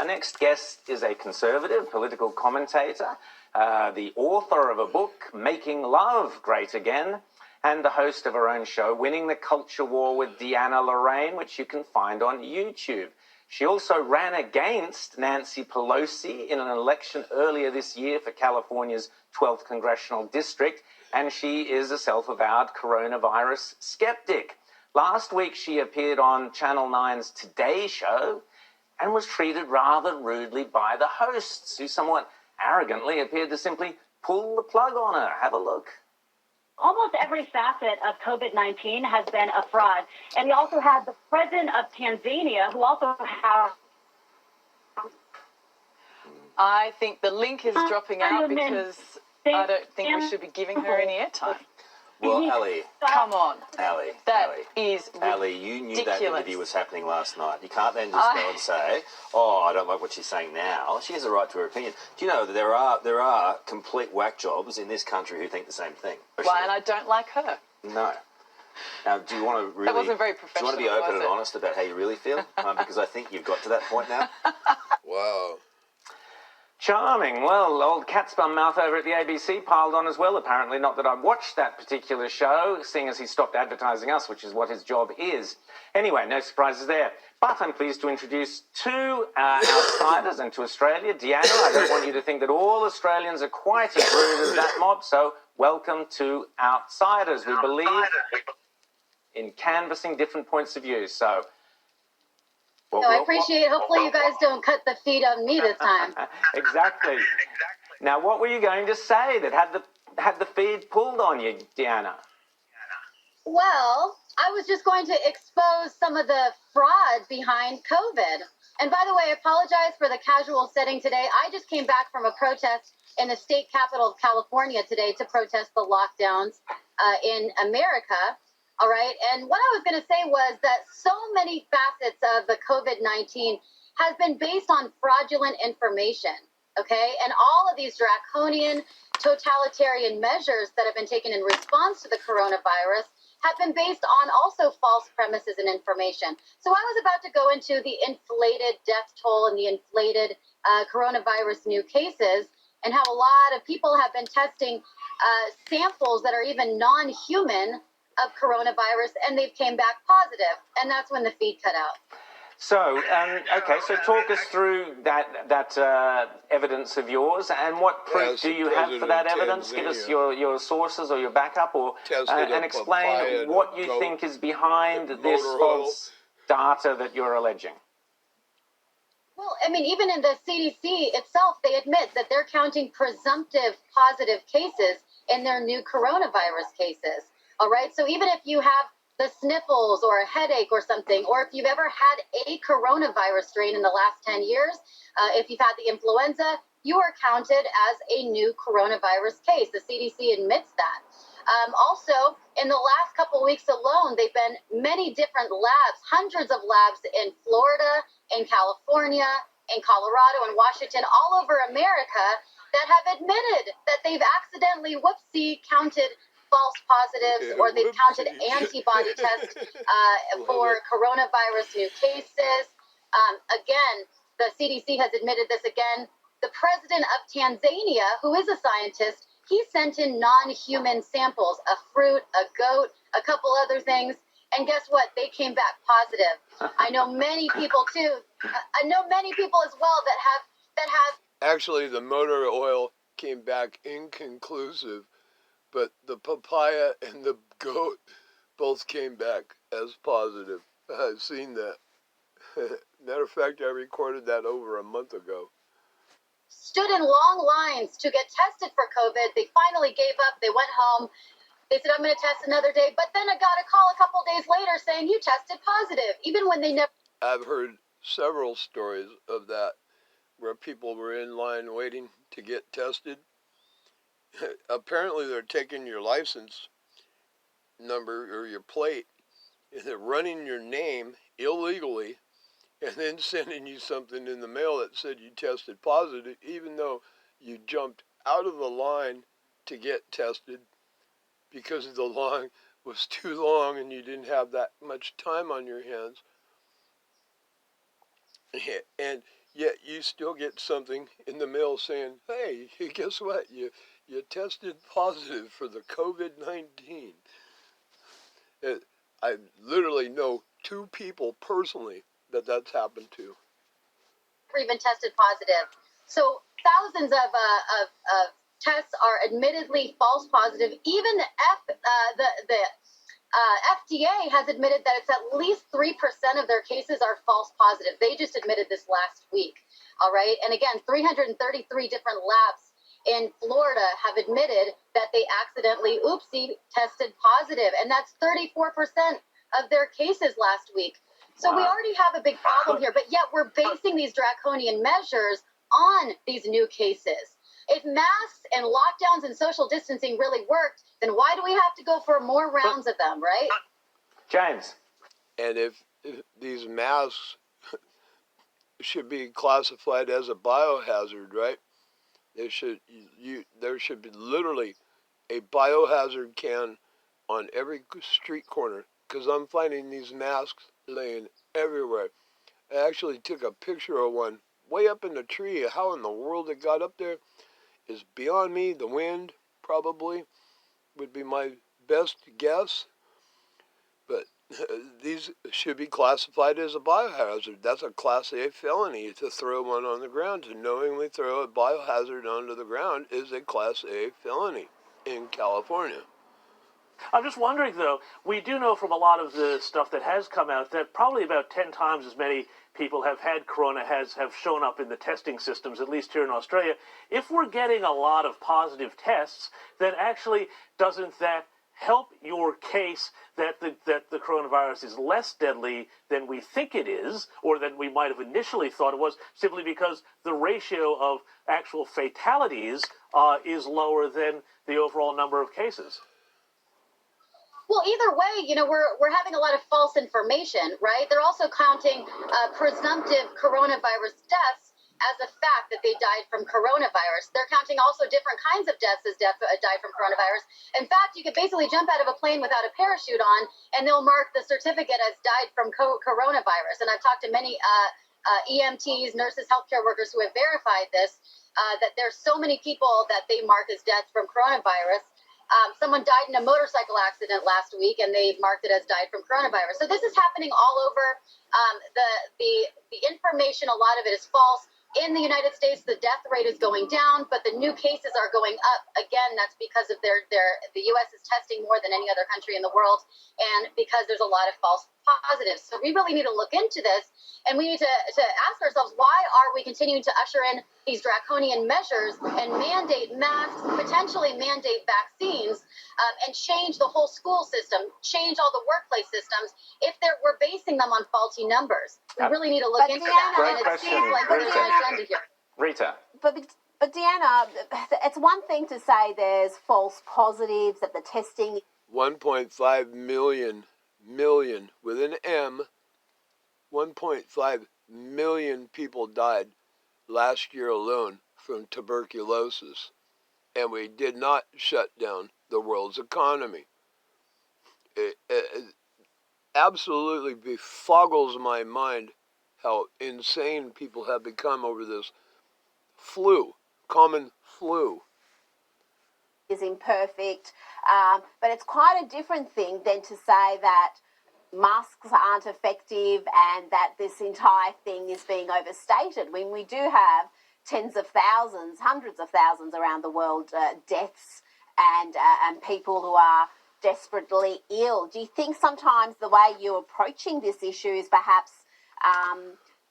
Our next guest is a conservative political commentator, the author of a book, Making Love Great Again, and the host of her own show, Winning the Culture War with Deanna Lorraine, which you can find on YouTube. She also ran against Nancy Pelosi in an election earlier this year for California's 12th congressional district, and she is a self-avowed coronavirus skeptic. Last week, she appeared on Channel 9's Today Show and was treated rather rudely by the hosts, who somewhat arrogantly appeared to simply pull the plug on her. Have a look. Almost every facet of COVID-19 has been a fraud. And we also had the president of Tanzania, who also had... I think the link is dropping out because I don't think we should be giving her any airtime. Well, Ali. Come on. Ali. That is ridiculous. Ali, you knew that interview was happening last night. You can't then just go and say, oh, I don't like what she's saying now. She has a right to her opinion. Do you know that there are complete whack jobs in this country who think the same thing? Why, and I don't like her. No. Now, do you want to really... That wasn't very professional, do you want to be open and was it? honest about how you really feel? Because I think you've got to that point now. Wow. Charming. Well, old Catspun Mouth over at the ABC piled on as well, apparently. Not that I've watched that particular show, seeing as he stopped advertising us, which is what his job is. Anyway, no surprises there. But I'm pleased to introduce two outsiders into Australia. Deanna, I don't want you to think that all Australians are quite as rude as that mob, so welcome to Outsiders. We believe in canvassing different points of view, so... So I appreciate it. Hopefully you guys don't cut the feed on me this time. Exactly. Now, what were you going to say that had the feed pulled on you, Deanna? Well, I was just going to expose some of the fraud behind COVID. And by the way, I apologize for the casual setting today. I just came back from a protest in the state capital of California today to protest the lockdowns in America. All right. And what I was going to say was that so many facets of the COVID-19 has been based on fraudulent information. OK, and all of these draconian totalitarian measures that have been taken in response to the coronavirus have been based on also false premises and information. So I was about to go into the inflated death toll and the inflated coronavirus new cases and how a lot of people have been testing samples that are even non-human of coronavirus, and they've came back positive, and that's when the feed cut out. So, okay, so talk us through that evidence of yours, and what proof do you have for that evidence? Give us your sources or your backup, or and explain what you think is behind this false data that you're alleging. Well, I mean, even in the CDC itself, they admit that they're counting presumptive positive cases in their new coronavirus cases. All right. So even if you have the sniffles or a headache or something, or if you've ever had a coronavirus strain in the last 10 years, if you've had the influenza, you are counted as a new coronavirus case. The CDC admits that. Also, in the last couple of weeks alone, they've been many different labs, hundreds of labs in Florida, in California, in Colorado, and Washington, all over America that have admitted that they've accidentally, counted false positives, or they've counted antibody tests for coronavirus new cases. Again, the CDC has admitted this again. The president of Tanzania, who is a scientist, he sent in non-human samples, a fruit, a goat, a couple other things. And guess what? They came back positive. I know many people too. I know many people as well that have. Actually, the motor oil came back inconclusive, but the papaya and the goat both came back as positive. I've seen that. Matter of fact, I recorded that over a month ago. Stood in long lines to get tested for COVID. They finally gave up. They went home. They said, I'm going to test another day. But then I got a call a couple days later saying you tested positive, even when they never. I've heard several stories of that where people were in line waiting to get tested. Apparently, they're taking your license number or your plate and they're running your name illegally and then sending you something in the mail that said you tested positive, even though you jumped out of the line to get tested because the line was too long and you didn't have that much time on your hands. And yet you still get something in the mail saying, hey, guess what? You tested positive for the COVID-19. I literally know 2 people personally that's happened to. Even tested positive. So thousands of tests are admittedly false positive. Even the FDA has admitted that it's at least 3% of their cases are false positive. They just admitted this last week. All right. And again, 333 different labs in Florida have admitted that they accidentally, tested positive. And that's 34% of their cases last week. So we already have a big problem here, but yet we're basing these draconian measures on these new cases. If masks and lockdowns and social distancing really worked, then why do we have to go for more rounds of them, right? James. And if these masks should be classified as a biohazard, right? There should be literally a biohazard can on every street corner, because I'm finding these masks laying everywhere. I actually took a picture of one way up in the tree. How in the world it got up there is beyond me. The wind probably would be my best guess. But these should be classified as a biohazard. That's a Class A felony to throw one on the ground. To knowingly throw a biohazard onto the ground is a Class A felony in California. I'm just wondering, though, we do know from a lot of the stuff that has come out that probably about 10 times as many people have had corona have shown up in the testing systems, at least here in Australia. If we're getting a lot of positive tests, then actually doesn't that help your case that the coronavirus is less deadly than we think it is, or than we might have initially thought it was, simply because the ratio of actual fatalities is lower than the overall number of cases? Well, either way, we're having a lot of false information, right? They're also counting presumptive coronavirus deaths as a fact that they died from coronavirus. They're counting also different kinds of deaths as died from coronavirus. In fact, you could basically jump out of a plane without a parachute on, and they'll mark the certificate as died from coronavirus. And I've talked to many EMTs, nurses, healthcare workers who have verified this, that there's so many people that they mark as deaths from coronavirus. Someone died in a motorcycle accident last week, and they marked it as died from coronavirus. So this is happening all over. The information, a lot of it is false. In the United States, the death rate is going down, but the new cases are going up. Again, that's because of the U.S. is testing more than any other country in the world, and because there's a lot of false positives. So we really need to look into this, and we need to ask ourselves, why are we continuing to usher in these draconian measures and mandate masks, potentially mandate vaccines, and change the whole school system, change all the workplace systems, if we're basing them on faulty numbers? We really need to look into that. Great And it question, seems like there's an agenda here. Rita. But Deanna, it's one thing to say there's false positives, that the testing... 1.5 million with an M, 1.5 million people died last year alone from tuberculosis, and we did not shut down the world's economy. It absolutely befuggles my mind how insane people have become over this common flu. Is imperfect, but it's quite a different thing than to say that masks aren't effective and that this entire thing is being overstated, when we do have tens of thousands, hundreds of thousands around the world deaths and people who are desperately ill. Do you think sometimes the way you're approaching this issue is perhaps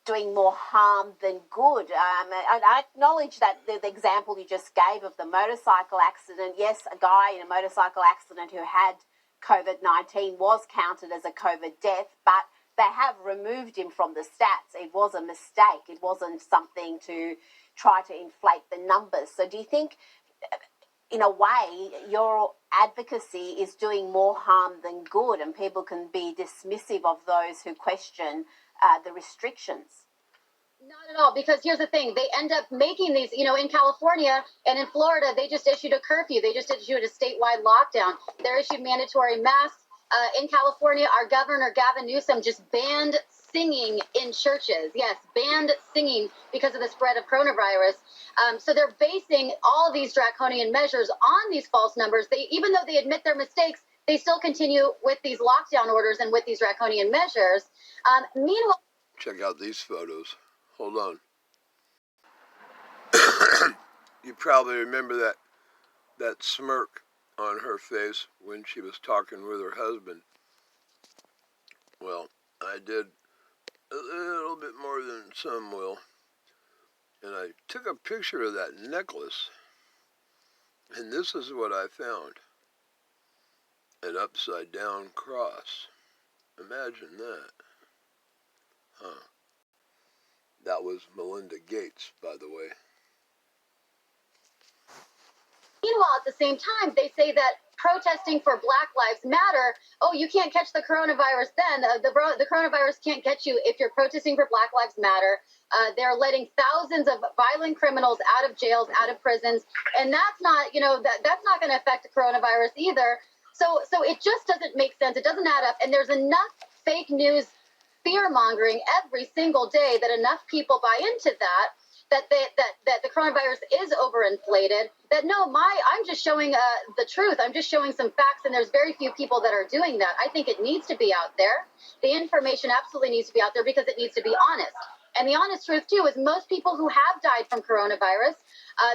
doing more harm than good? I acknowledge that the example you just gave of the motorcycle accident, yes, a guy in a motorcycle accident who had COVID-19 was counted as a COVID death, but they have removed him from the stats. It was a mistake. It wasn't something to try to inflate the numbers. So do you think, in a way, your advocacy is doing more harm than good, and people can be dismissive of those who question the restrictions? Not at all, because here's the thing. They end up making these, in California and in Florida, they just issued a curfew. They just issued a statewide lockdown. They're issued mandatory masks. In California, our governor, Gavin Newsom, just banned singing in churches. Yes, banned singing because of the spread of coronavirus. So they're basing all these draconian measures on these false numbers. Even though they admit their mistakes, they still continue with these lockdown orders and with these draconian measures. Meanwhile, check out these photos. Hold on. You probably remember that smirk on her face when she was talking with her husband. Well, I did a little bit more than some will. And I took a picture of that necklace. And this is what I found. An upside down cross. Imagine that. Huh. That was Melinda Gates, by the way. Meanwhile, at the same time, they say that protesting for Black Lives Matter, oh, you can't catch the coronavirus then. The coronavirus can't get you if you're protesting for Black Lives Matter. They're letting thousands of violent criminals out of jails, out of prisons. And that's not, that's not going to affect the coronavirus either. So it just doesn't make sense. It doesn't add up. And there's enough fake news fear mongering every single day that enough people buy into that the coronavirus is overinflated. That I'm just showing the truth. I'm just showing some facts, and there's very few people that are doing that. I think it needs to be out there. The information absolutely needs to be out there because it needs to be honest. And the honest truth, too, is most people who have died from coronavirus,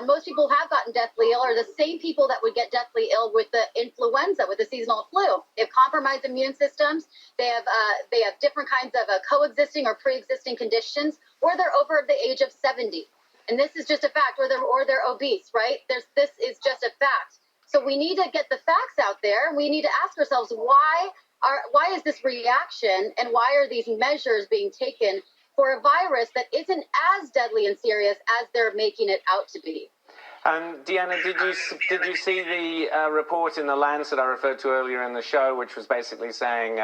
most people who have gotten deathly ill are the same people that would get deathly ill with the influenza, with the seasonal flu. They have compromised immune systems. They have different kinds of coexisting or pre-existing conditions, or they're over the age of 70. And this is just a fact, or they're obese, right? This is just a fact. So we need to get the facts out there. We need to ask ourselves, why is this reaction, and why are these measures being taken for a virus that isn't as deadly and serious as they're making it out to be? Deanna, did you see the report in The Lancet I referred to earlier in the show, which was basically saying,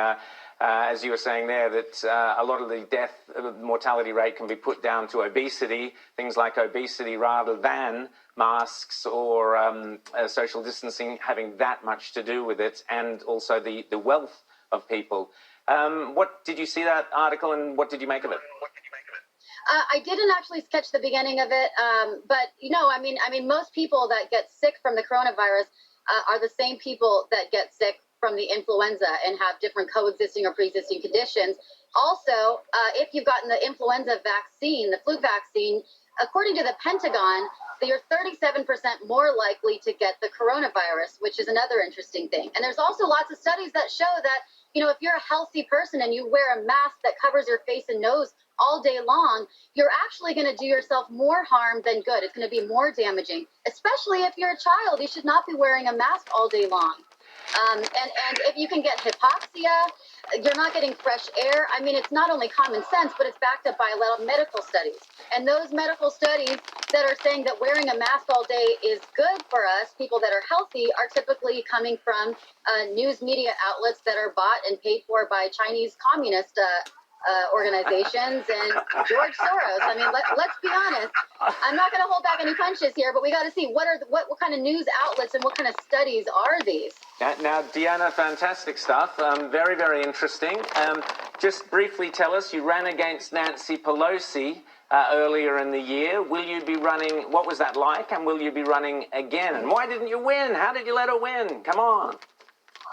as you were saying there, that a lot of the mortality rate can be put down to obesity, things like obesity, rather than masks or social distancing having that much to do with it, and also the wealth of people. What did you see that article, and what did you make of it? I didn't actually catch the beginning of it, but I mean, most people that get sick from the coronavirus are the same people that get sick from the influenza and have different coexisting or pre-existing conditions. Also, if you've gotten the influenza vaccine, the flu vaccine, according to the Pentagon, you're 37% more likely to get the coronavirus, which is another interesting thing. And there's also lots of studies that show that, if you're a healthy person and you wear a mask that covers your face and nose all day long, you're actually going to do yourself more harm than good. It's going to be more damaging, especially if you're a child. You should not be wearing a mask all day long. And if you can get hypoxia, you're not getting fresh air. I mean, it's not only common sense, but it's backed up by a lot of medical studies. And those medical studies that are saying that wearing a mask all day is good for us, people that are healthy, are typically coming from news media outlets that are bought and paid for by Chinese communist organizations and George Soros. I mean, let's be honest. I'm not going to hold back any punches here, but we got to see what kind of news outlets and what kind of studies are these. Now, Deanna, fantastic stuff. Very, very interesting. Just briefly tell us, you ran against Nancy Pelosi earlier in the year. Will you be running? What was that like? And will you be running again? And why didn't you win? How did you let her win? Come on.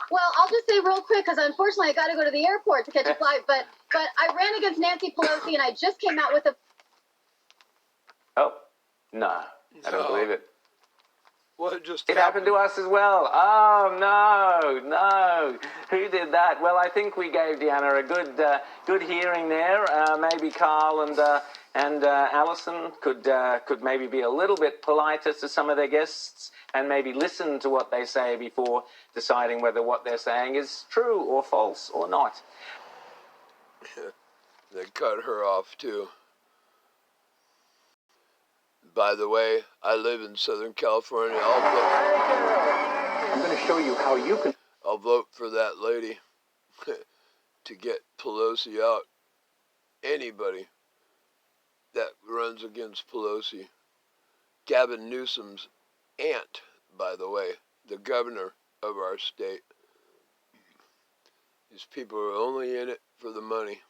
Well, I'll just say real quick, because unfortunately I got to go to the airport to catch a flight, but I ran against Nancy Pelosi, and I just came out with a... Oh, no. I don't believe it. What just It happened to us as well. Oh, no. Who did that? Well, I think we gave Deanna a good hearing there. Maybe Carl and Alison could maybe be a little bit politer to some of their guests and maybe listen to what they say before deciding whether what they're saying is true or false or not. They cut her off, too. By the way, I live in Southern California. I'm going to show you how you can... I'll vote for that lady to get Pelosi out. Anybody that runs against Pelosi. Gavin Newsom's aunt, by the way, the governor of our state. These people are only in it for the money.